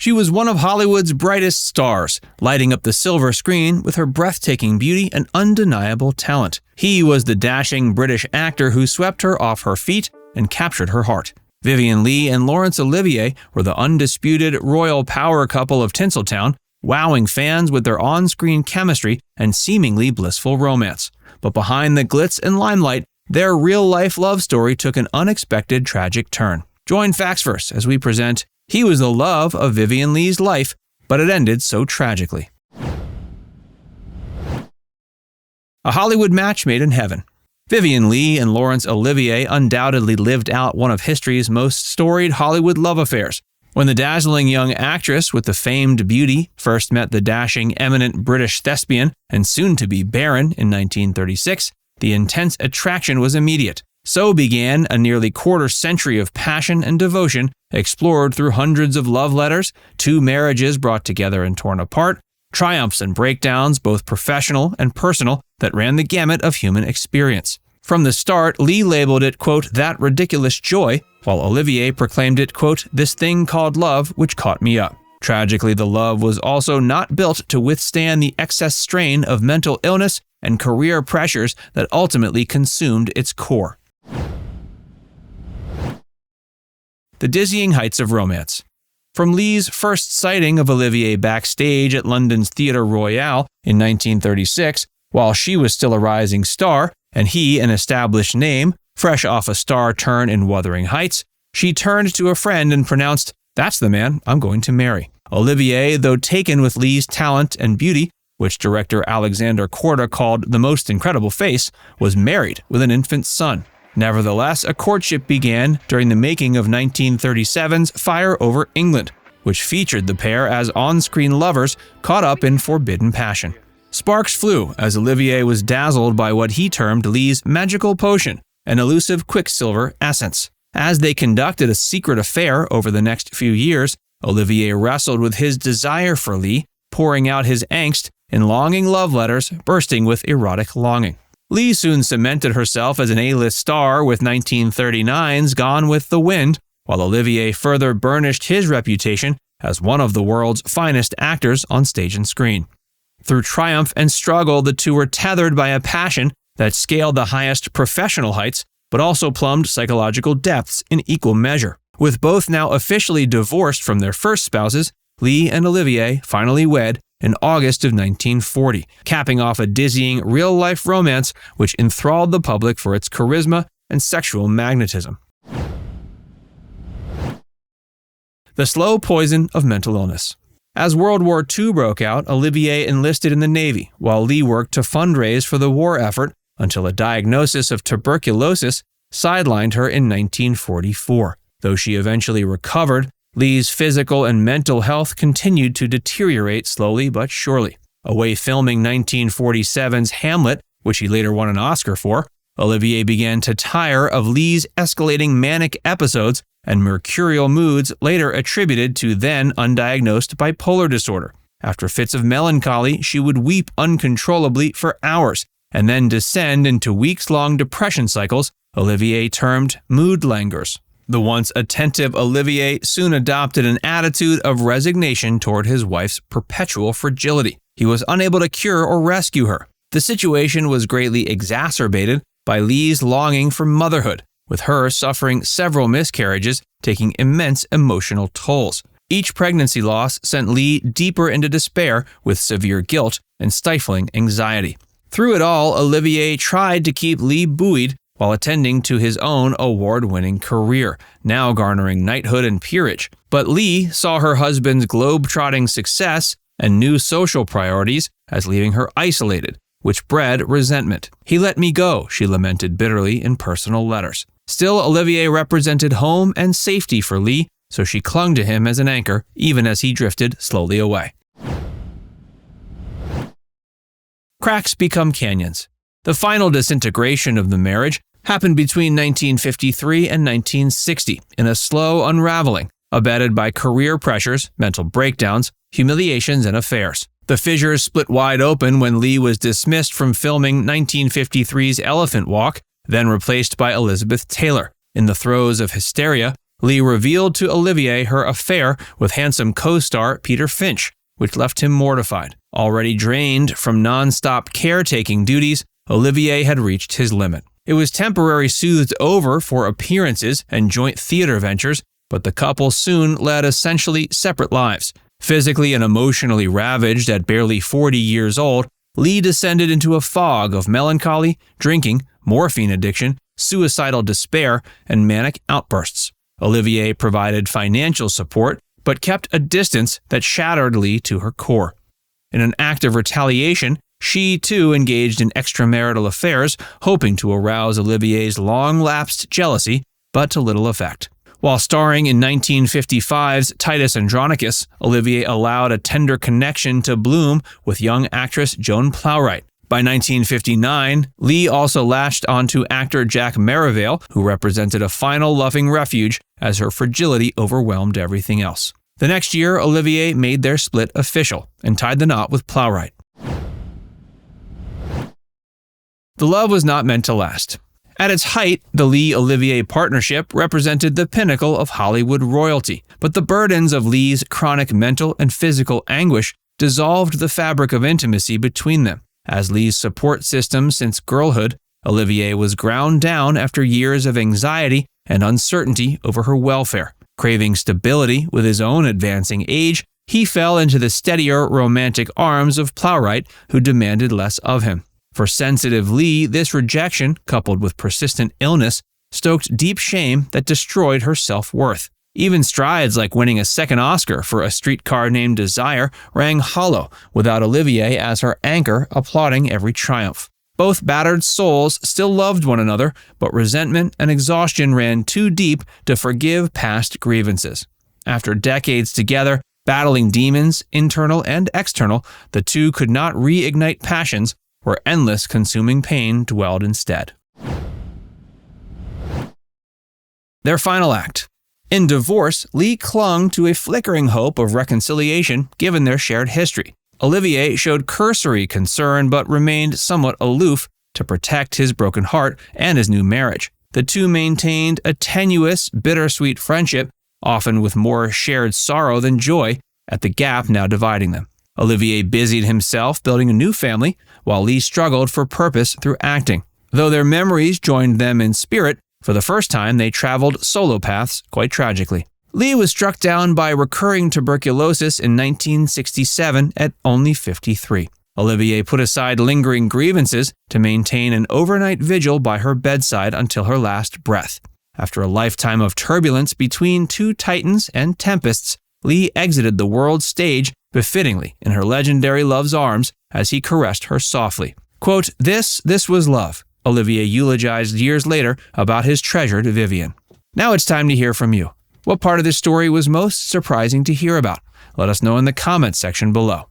She was one of Hollywood's brightest stars, lighting up the silver screen with her breathtaking beauty and undeniable talent. He was the dashing British actor who swept her off her feet and captured her heart. Vivien Leigh and Laurence Olivier were the undisputed royal power couple of Tinseltown, wowing fans with their on-screen chemistry and seemingly blissful romance. But behind the glitz and limelight, their real-life love story took an unexpected tragic turn. Join Factsverse as we present He Was the Love of Vivien Leigh's Life, but it ended so tragically. A Hollywood match made in heaven. Vivien Leigh and Laurence Olivier undoubtedly lived out one of history's most storied Hollywood love affairs. When the dazzling young actress with the famed beauty first met the dashing, eminent British thespian and soon-to-be Baron in 1936, the intense attraction was immediate. So began a nearly quarter-century of passion and devotion, explored through hundreds of love letters, 2 marriages brought together and torn apart, triumphs and breakdowns, both professional and personal, that ran the gamut of human experience. From the start, Leigh labeled it, quote, that ridiculous joy, while Olivier proclaimed it, quote, this thing called love which caught me up. Tragically, the love was also not built to withstand the excess strain of mental illness and career pressures that ultimately consumed its core. The dizzying heights of romance. From Leigh's first sighting of Olivier backstage at London's Theatre Royal in 1936, while she was still a rising star and he an established name, fresh off a star turn in Wuthering Heights, she turned to a friend and pronounced, that's the man I'm going to marry. Olivier, though taken with Leigh's talent and beauty, which director Alexander Korda called the most incredible face, was married with an infant son. Nevertheless, a courtship began during the making of 1937's Fire Over England, which featured the pair as on-screen lovers caught up in forbidden passion. Sparks flew as Olivier was dazzled by what he termed Leigh's magical potion, an elusive quicksilver essence. As they conducted a secret affair over the next few years, Olivier wrestled with his desire for Leigh, pouring out his angst in longing love letters bursting with erotic longing. Leigh soon cemented herself as an A-list star with 1939's Gone with the Wind, while Olivier further burnished his reputation as one of the world's finest actors on stage and screen. Through triumph and struggle, the two were tethered by a passion that scaled the highest professional heights, but also plumbed psychological depths in equal measure. With both now officially divorced from their first spouses, Leigh and Olivier finally wed in August of 1940, capping off a dizzying real-life romance which enthralled the public for its charisma and sexual magnetism. The slow poison of mental illness. As World War II broke out, Olivier enlisted in the Navy, while Leigh worked to fundraise for the war effort until a diagnosis of tuberculosis sidelined her in 1944. Though she eventually recovered, Leigh's physical and mental health continued to deteriorate slowly but surely. Away filming 1947's Hamlet, which he later won an Oscar for, Olivier began to tire of Leigh's escalating manic episodes and mercurial moods later attributed to then undiagnosed bipolar disorder. After fits of melancholy, she would weep uncontrollably for hours and then descend into weeks-long depression cycles Olivier termed mood languors. The once attentive Olivier soon adopted an attitude of resignation toward his wife's perpetual fragility. He was unable to cure or rescue her. The situation was greatly exacerbated by Leigh's longing for motherhood, with her suffering several miscarriages, taking immense emotional tolls. Each pregnancy loss sent Leigh deeper into despair with severe guilt and stifling anxiety. Through it all, Olivier tried to keep Leigh buoyed while attending to his own award-winning career, now garnering knighthood and peerage. But Leigh saw her husband's globe-trotting success and new social priorities as leaving her isolated, which bred resentment. "He let me go," she lamented bitterly in personal letters. Still, Olivier represented home and safety for Leigh, so she clung to him as an anchor, even as he drifted slowly away. Cracks become canyons. The final disintegration of the marriage happened between 1953 and 1960 in a slow unraveling, abetted by career pressures, mental breakdowns, humiliations, and affairs. The fissures split wide open when Leigh was dismissed from filming 1953's Elephant Walk, then replaced by Elizabeth Taylor. In the throes of hysteria, Leigh revealed to Olivier her affair with handsome co-star Peter Finch, which left him mortified. Already drained from non-stop caretaking duties, Olivier had reached his limit. It was temporarily soothed over for appearances and joint theater ventures, but the couple soon led essentially separate lives. Physically and emotionally ravaged at barely 40 years old, Leigh descended into a fog of melancholy, drinking, morphine addiction, suicidal despair, and manic outbursts. Olivier provided financial support, but kept a distance that shattered Leigh to her core. In an act of retaliation, she too engaged in extramarital affairs, hoping to arouse Olivier's long-lapsed jealousy, but to little effect. While starring in 1955's Titus Andronicus, Olivier allowed a tender connection to bloom with young actress Joan Plowright. By 1959, Leigh also latched onto actor Jack Merivale, who represented a final loving refuge as her fragility overwhelmed everything else. The next year, Olivier made their split official and tied the knot with Plowright. The love was not meant to last. At its height, the Leigh-Olivier partnership represented the pinnacle of Hollywood royalty, but the burdens of Leigh's chronic mental and physical anguish dissolved the fabric of intimacy between them. As Leigh's support system since girlhood, Olivier was ground down after years of anxiety and uncertainty over her welfare. Craving stability with his own advancing age, he fell into the steadier romantic arms of Plowright, who demanded less of him. For sensitive Leigh, this rejection, coupled with persistent illness, stoked deep shame that destroyed her self-worth. Even strides like winning a second Oscar for A Streetcar Named Desire rang hollow without Olivier as her anchor applauding every triumph. Both battered souls still loved one another, but resentment and exhaustion ran too deep to forgive past grievances. After decades together, battling demons, internal and external, the two could not reignite passions where endless consuming pain dwelled instead. Their final act. In divorce, Leigh clung to a flickering hope of reconciliation given their shared history. Olivier showed cursory concern but remained somewhat aloof to protect his broken heart and his new marriage. The two maintained a tenuous, bittersweet friendship, often with more shared sorrow than joy, at the gap now dividing them. Olivier busied himself building a new family, while Leigh struggled for purpose through acting. Though their memories joined them in spirit, for the first time they traveled solo paths quite tragically. Leigh was struck down by recurring tuberculosis in 1967 at only 53. Olivier put aside lingering grievances to maintain an overnight vigil by her bedside until her last breath. After a lifetime of turbulence between two titans and tempests, Leigh exited the world stage befittingly in her legendary love's arms as he caressed her softly. Quote, This was love, Olivier eulogized years later about his treasured Vivien. Now it's time to hear from you. What part of this story was most surprising to hear about? Let us know in the comments section below.